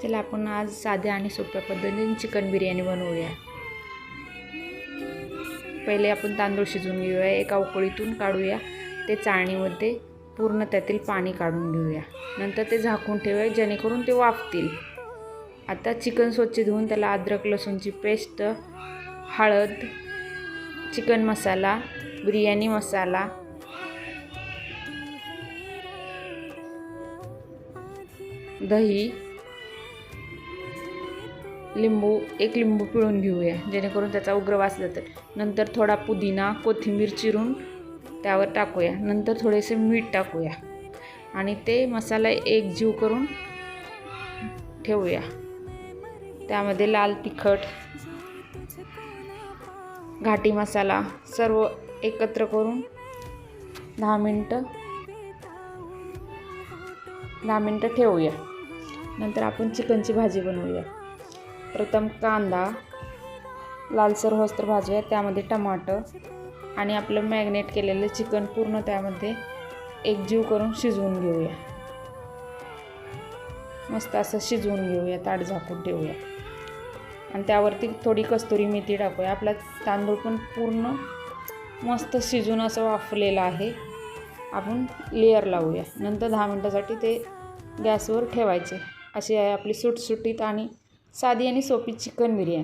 चला आपण आज साध्या आणि सोप्या पद्धतीने चिकन बिर्याणी बनवूया। पहिले आपण तांदूळ शिजवून घेऊया, एका उकळीतून काढूया ते चाळणीमध्ये पूर्ण त्यातील पाणी काढून घेऊया। नंतर ते झाकून ठेवूया जेणेकरून ते वाफतील। आता चिकन स्वच्छ धुवून त्याला अद्रक लसूणची पेस्ट, हळद, चिकन मसाला, बिर्याणी मसाला, दही, लिंबू, एक लिंबू पिळून घेऊया जेणेकरून त्याचा उग्र वास जातो। नंतर थोडा पुदिना, कोथिंबीर चिरून त्यावर टाकूया। नंतर थोडेसे मीठ टाकूया आणि ते मसाला एकजीव करून ठेवूया। त्यामध्ये लाल तिखट, घाटी मसाला सर्व एकत्र करून 10 मिनिटं ठेवूया। नंतर आपण चिकनची भाजी बनवूया। प्रथम कांदा लालसर होईस्तोवर भाजूया, त्यामध्ये टमाटर आणि आपलं मॅरिनेट केलेलं चिकन पूर्ण त्यामध्ये एकजीव करून शिजवून घेऊया। मस्त असं शिजवून घेऊया, ताट झाकून ठेवूया आणि त्यावरती थोडी कस्तुरी मेथी टाकूया। आपला तांदूळ पण पूर्ण मस्त शिजून असं वाफलेलं आहे। आपण लेयर लावूया। नंतर 10 मिनिटासाठी ते गॅसवर ठेवायचे। अशी आहे आपली सुटसुटीत आणि साधी आणि सोपी चिकन बिर्याणी।